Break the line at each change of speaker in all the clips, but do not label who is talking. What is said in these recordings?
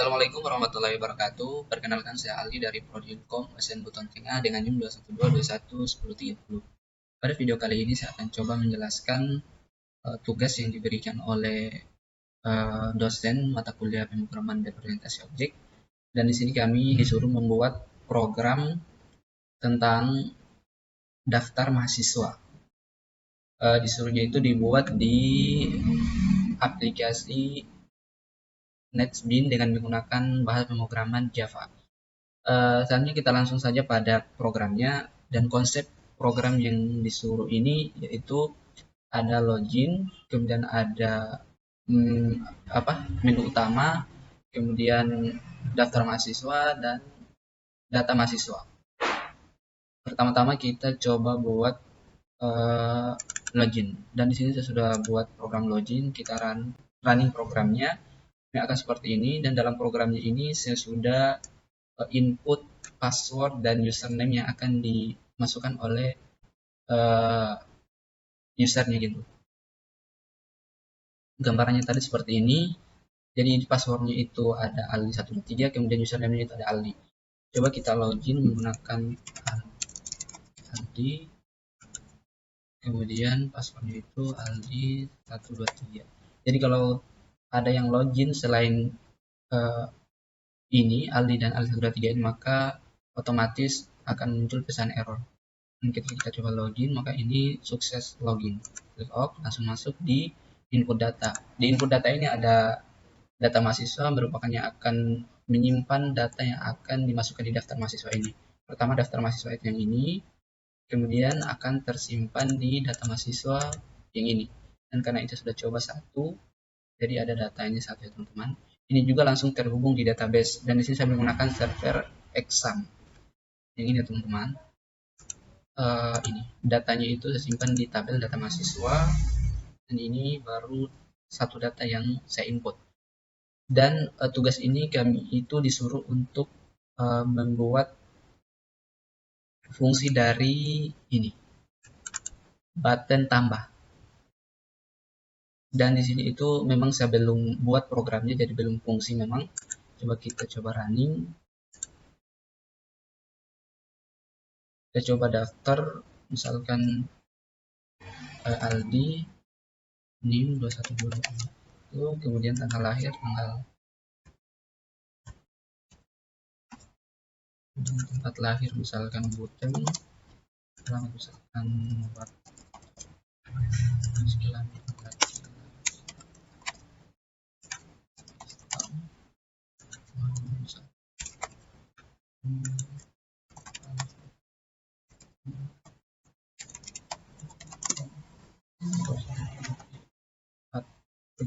Assalamualaikum warahmatullahi wabarakatuh. Perkenalkan, saya Ali dari Prodi Ilkom SN Buton Tengah dengan NIM 212211030. Pada video kali ini saya akan coba menjelaskan tugas yang diberikan oleh dosen mata kuliah pemrograman dan orientasi objek. Dan di sini kami disuruh membuat program tentang daftar mahasiswa. Disuruhnya itu dibuat di aplikasi NetBeans dengan menggunakan bahasa pemrograman Java. Selanjutnya kita langsung saja pada programnya, dan konsep program yang disuruh ini yaitu ada login, kemudian ada menu utama, kemudian daftar mahasiswa dan data mahasiswa. Pertama-tama kita coba buat login, dan di sini saya sudah buat program login. Kita running programnya yang akan seperti ini, dan dalam programnya ini saya sudah input password dan username yang akan dimasukkan oleh usernya gitu. Gambarannya tadi seperti ini. Jadi passwordnya itu ada Aldi123, kemudian username itu ada Aldi. Coba kita login menggunakan Aldi, kemudian passwordnya itu Aldi123. Jadi kalau ada yang login selain ini Aldi dan Aldi123 ini, maka otomatis akan muncul pesan error. Kita coba login, maka ini sukses login. Klik off, langsung masuk di input data. Di input data ini ada data mahasiswa, merupakan yang akan menyimpan data yang akan dimasukkan di daftar mahasiswa ini. Pertama, daftar mahasiswa itu yang ini, kemudian akan tersimpan di data mahasiswa yang ini. Dan karena itu sudah coba satu, jadi ada datanya satu ya teman-teman. Ini juga langsung terhubung di database, dan di sini saya menggunakan server exam yang ini ya teman-teman. Ini datanya itu saya simpan di tabel data mahasiswa, dan ini baru satu data yang saya input. Dan tugas ini kami itu disuruh untuk membuat fungsi dari ini button tambah. Dan di sini itu memang saya belum buat programnya, jadi belum fungsi memang. Kita coba running. Kita coba daftar, misalkan Aldi NIM 21221, kemudian tanggal lahir, tempat lahir misalkan Buten, alamat misalkan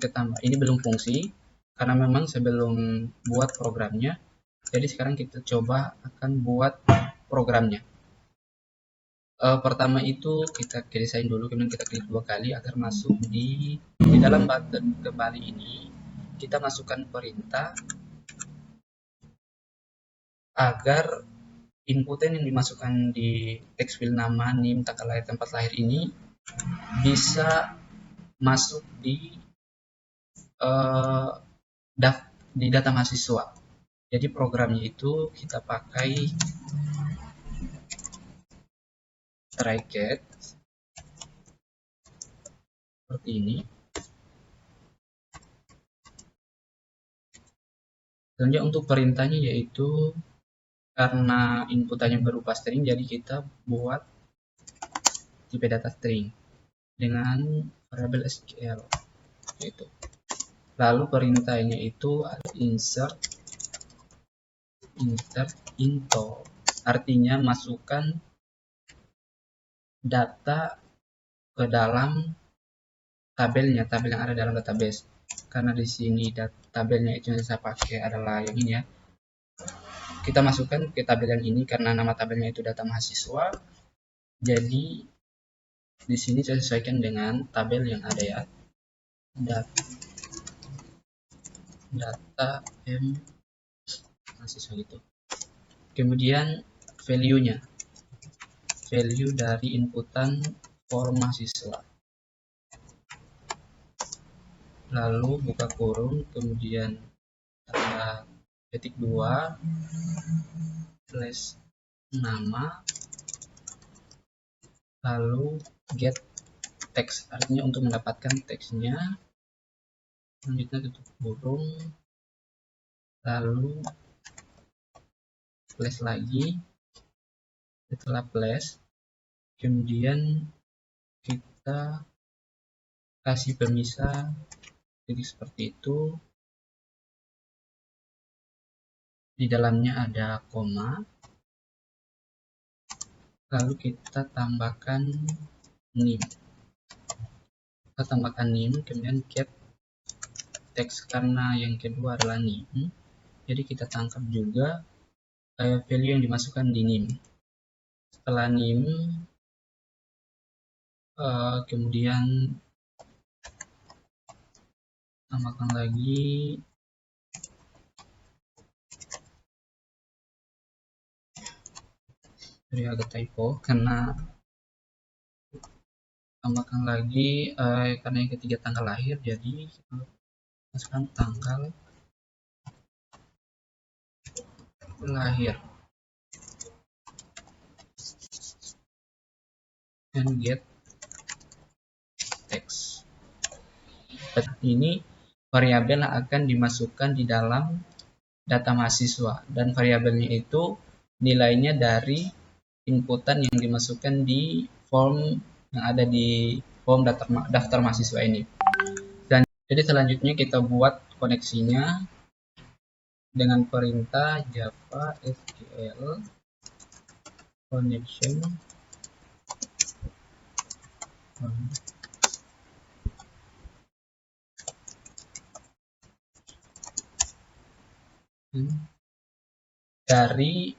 tambah. Ini belum fungsi karena memang saya belum buat programnya. Jadi sekarang kita coba akan buat programnya. Pertama itu kita desain dulu, kemudian kita klik 2 kali agar masuk di dalam button kembali ini. Kita masukkan perintah agar inputan yang dimasukkan di text field nama, NIM, tanggal lahir, tempat lahir ini bisa masuk di data mahasiswa. Jadi programnya itu kita pakai try get seperti ini. Selanjutnya untuk perintahnya yaitu karena inputannya berupa string, jadi kita buat tipe data string dengan variabel SQL itu. Lalu perintahnya itu ada insert into, artinya masukkan data ke dalam tabelnya, tabel yang ada dalam database. Karena di sini tabelnya itu yang saya pakai adalah yang ini ya. Kita masukkan ke tabel yang ini karena nama tabelnya itu data mahasiswa. Jadi di sini saya sesuaikan dengan tabel yang ada ya. Data M mahasiswa gitu. Kemudian value-nya. Value dari inputan form mahasiswa. Lalu buka kurung, kemudian tanda ketik 2 slash nama lalu get text, artinya untuk mendapatkan teksnya. Selanjutnya tutup kurung lalu slash lagi. Setelah slash kemudian kita kasih pemisah jadi seperti itu, di dalamnya ada koma, lalu kita tambahkan nim, kemudian get text karena yang kedua adalah nim, jadi kita tangkap juga value yang dimasukkan di nim. Setelah nim kemudian tambahkan lagi dari agak typo karena tambahkan lagi karena yang ketiga tanggal lahir, jadi kita masukkan tanggal lahir dan get text. Ini variabel yang akan dimasukkan di dalam data mahasiswa, dan variabelnya itu nilainya dari inputan yang dimasukkan di form yang ada di form daftar mahasiswa ini. Dan jadi selanjutnya kita buat koneksinya dengan perintah Java SQL connection dari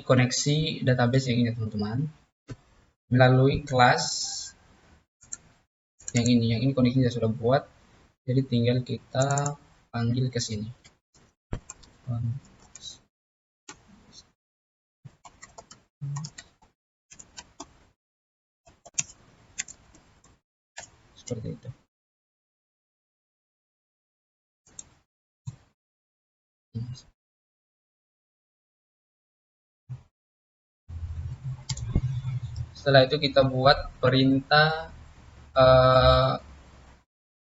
koneksi database yang ini teman-teman, melalui kelas yang ini koneksinya sudah buat, jadi tinggal kita panggil ke sini. Seperti itu. Setelah itu kita buat perintah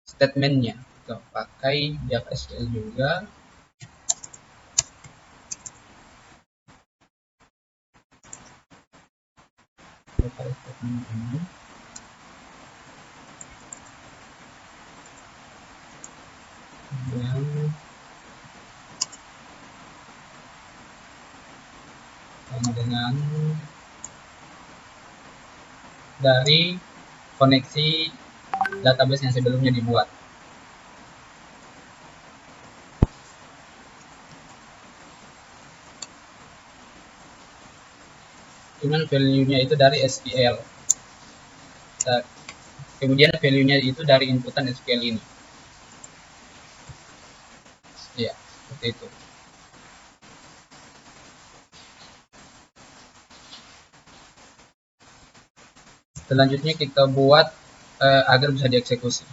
statementnya, kita pakai Java SQL juga. Pakai statement ini. Kemudian sama dengan dari koneksi database yang sebelumnya dibuat. Cuman value-nya itu dari SQL. Kemudian value-nya itu dari inputan SQL ini. Ya, seperti itu. Selanjutnya kita buat agar bisa dieksekusi.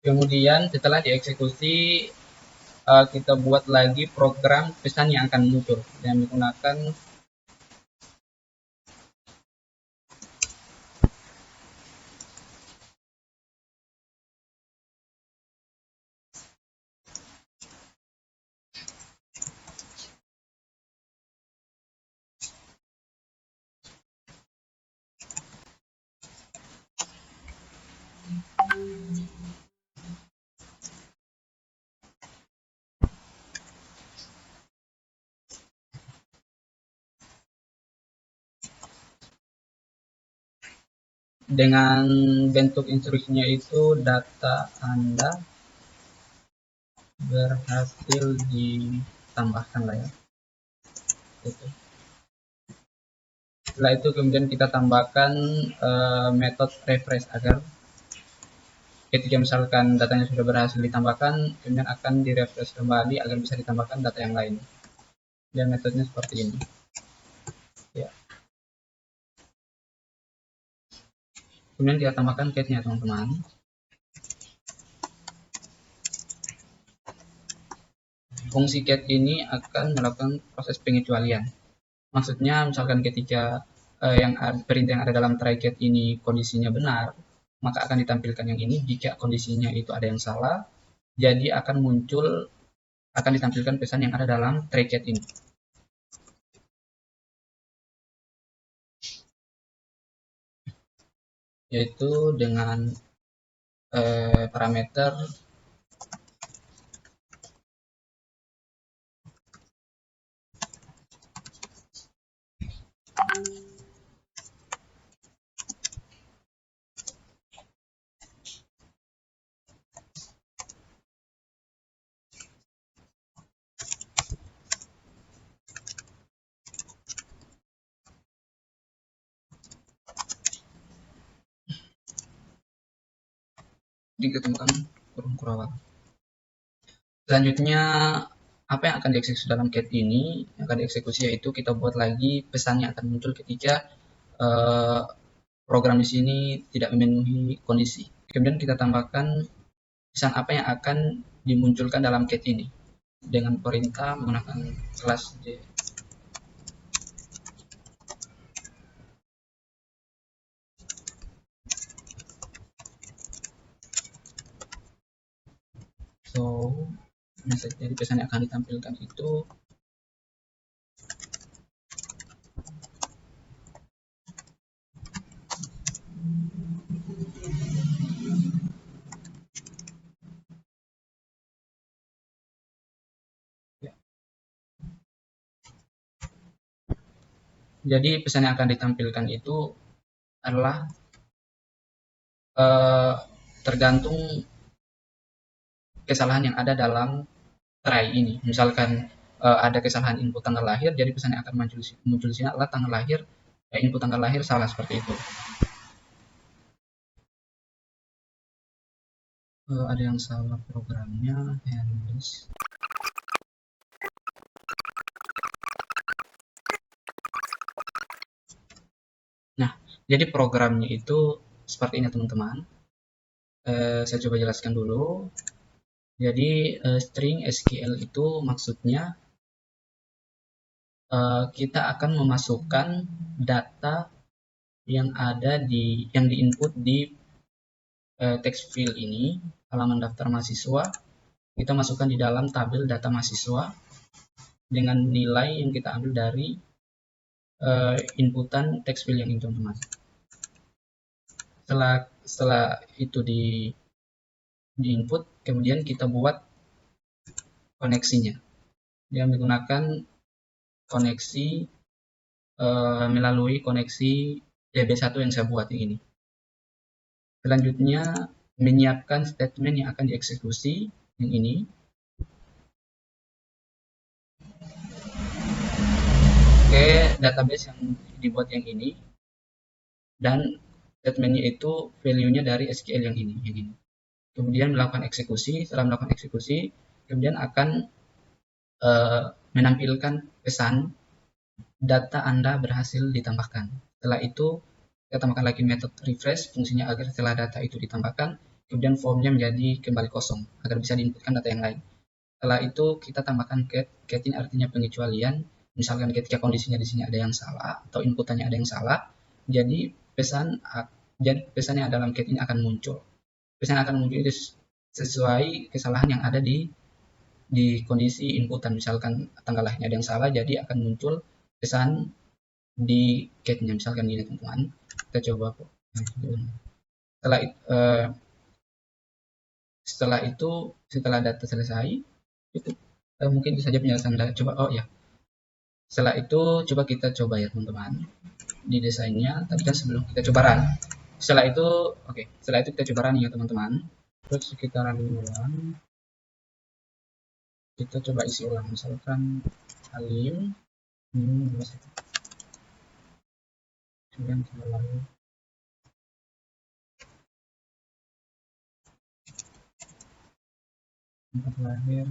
Kemudian setelah dieksekusi kita buat lagi program pesan yang akan muncul yang menggunakan dengan bentuk instruksinya itu data Anda berhasil ditambahkan lah ya. Setelah itu kemudian kita tambahkan metode refresh agar ketika misalkan datanya sudah berhasil ditambahkan, kemudian akan direfresh kembali agar bisa ditambahkan data yang lain. dan metodenya seperti ini ya. Kemudian kita tambahkan get-nya teman-teman. Fungsi get ini akan melakukan proses pengecualian. Maksudnya misalkan ketika perintah yang ada dalam try get ini kondisinya benar, maka akan ditampilkan yang ini. Jika kondisinya itu ada yang salah, jadi akan ditampilkan pesan yang ada dalam try get ini. Yaitu dengan parameter diketemukan kurung kurawal. Selanjutnya apa yang akan dieksekusi dalam get ini? Yang akan dieksekusi yaitu kita buat lagi pesan yang akan muncul ketika program di sini tidak memenuhi kondisi. Kemudian kita tambahkan pesan apa yang akan dimunculkan dalam get ini dengan perintah menggunakan kelas D. So, message dari pesan yang akan ditampilkan itu ya. Jadi pesan yang akan ditampilkan itu adalah tergantung kesalahan yang ada dalam try ini. Misalkan ada kesalahan input tanggal lahir, jadi pesan yang akan muncul di sini adalah tanggal lahir, input tanggal lahir salah seperti itu. Ada yang salah programnya, handles. Nah, jadi programnya itu seperti ini teman-teman. Saya coba jelaskan dulu. Jadi string SQL itu maksudnya kita akan memasukkan data yang diinput di text field ini, halaman daftar mahasiswa, kita masukkan di dalam tabel data mahasiswa dengan nilai yang kita ambil dari inputan text field yang ini teman-teman. Setelah itu di input, kemudian kita buat koneksinya dengan menggunakan koneksi melalui koneksi DB1 yang saya buat ini. Selanjutnya menyiapkan statement yang akan dieksekusi yang ini. Ke database yang dibuat yang ini, dan statementnya itu value-nya dari SQL yang ini. Kemudian melakukan eksekusi. Setelah melakukan eksekusi, kemudian akan menampilkan pesan data Anda berhasil ditambahkan. Setelah itu kita tambahkan lagi metode refresh, fungsinya agar setelah data itu ditambahkan, kemudian formnya menjadi kembali kosong agar bisa diinputkan data yang lain. Setelah itu kita tambahkan get. Get ini artinya pengecualian. Misalkan ketika kondisinya di sini ada yang salah atau inputannya ada yang salah, jadi pesan yang ada dalam get ini akan muncul. Pesan akan muncul itu sesuai kesalahan yang ada di kondisi inputan. Misalkan tanggal lahirnya ada yang salah, jadi akan muncul pesan di get-nya. Misalkan gini teman-teman, kita coba setelah itu setelah data selesai itu mungkin bisa saja penjelasan coba. Oh ya, setelah itu coba kita coba ya teman-teman di desainnya. Tadi kan sebelum kita coba run, setelah itu setelah itu kita coba run ya teman-teman. Terus kita run ulang, kita coba isi ulang. Misalkan Halim kemudian kita lalu tempat lahir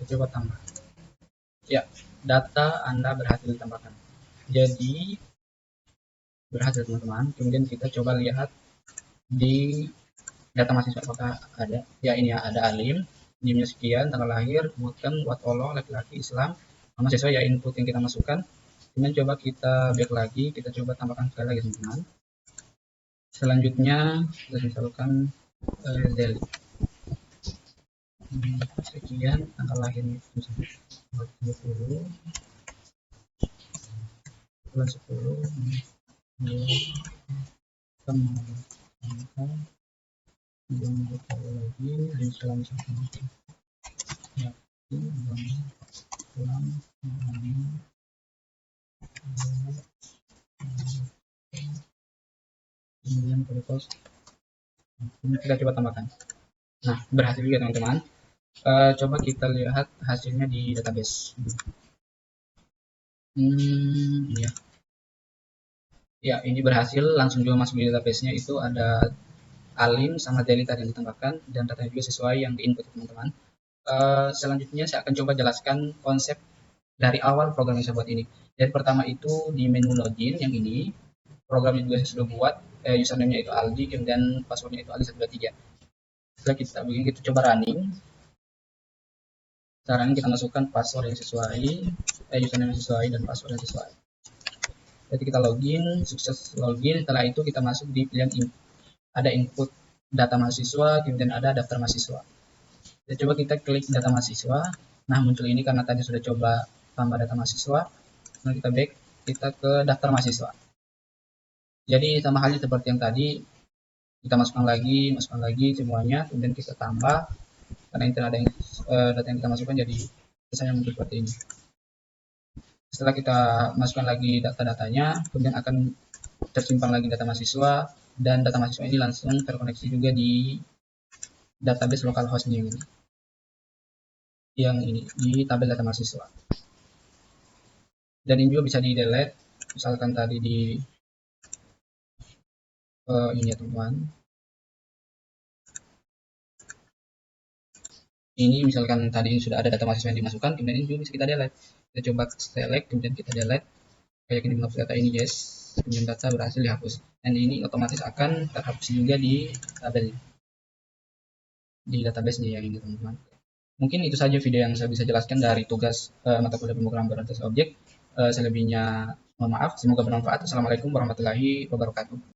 Coba tambah. Ya, data Anda berhasil ditambahkan. Jadi berhasil teman-teman. Kemudian kita coba lihat di data mahasiswa apakah ada. Ya, ini ya, ada alim, NIM-nya sekian, tanggal lahir, bukan watoloh, laki-laki, Islam, nama siswa ya input yang kita masukkan. Kemudian coba kita back lagi, kita coba tambahkan sekali lagi teman-teman. Selanjutnya kita misalkan Deli sekian, tanggal lahirnya 20 bulan 10 kemudian kita lagi dan setelah misalkan ya pulang kemudian terus ini kita coba tambahkan. Nah, berhasil juga teman-teman. Coba kita lihat hasilnya di database. Ya. Ya, ini berhasil langsung juga masuk di database-nya. Itu ada alim sama Deli tadi yang ditambahkan dan datanya juga sesuai yang diinput teman-teman. Selanjutnya saya akan coba jelaskan konsep dari awal program yang saya buat ini. Jadi pertama itu di menu login yang ini, programnya juga saya sudah buat, username-nya itu Aldi, kemudian passwordnya itu Aldi123. Setelah kita begini, kita coba running. Caranya kita masukkan password yang sesuai, username yang sesuai, dan password yang sesuai. Jadi kita login, sukses login. Setelah itu kita masuk di pilihan ada input data mahasiswa, kemudian ada daftar mahasiswa. Jadi coba kita klik data mahasiswa. Nah, muncul ini karena tadi sudah coba tambah data mahasiswa. Nah, kita back, kita ke daftar mahasiswa. Jadi sama halnya seperti yang tadi, kita masukkan lagi semuanya, kemudian kita tambah. Karena ini ada yang data yang kita masukkan, jadi biasanya muncul seperti ini. Setelah kita masukkan lagi data-datanya, kemudian akan tersimpan lagi data mahasiswa, dan data mahasiswa ini langsung terkoneksi juga di database localhost-nya ini. Yang ini, di tabel data mahasiswa. Dan ini juga bisa di delete, misalkan tadi di ini ya teman-teman. Ini misalkan tadi sudah ada data mahasiswa yang dimasukkan, kemudian ini juga bisa kita delete. Kita coba select, kemudian kita delete. Kayak ini menghapus data ini, yes. Kemudian data berhasil dihapus. Dan ini otomatis akan terhapus juga di tabel, di database-nya ya ini teman-teman. Mungkin itu saja video yang saya bisa jelaskan dari tugas mata kuliah pemrograman berorientasi objek. Selebihnya mohon maaf, semoga bermanfaat. Assalamualaikum warahmatullahi wabarakatuh.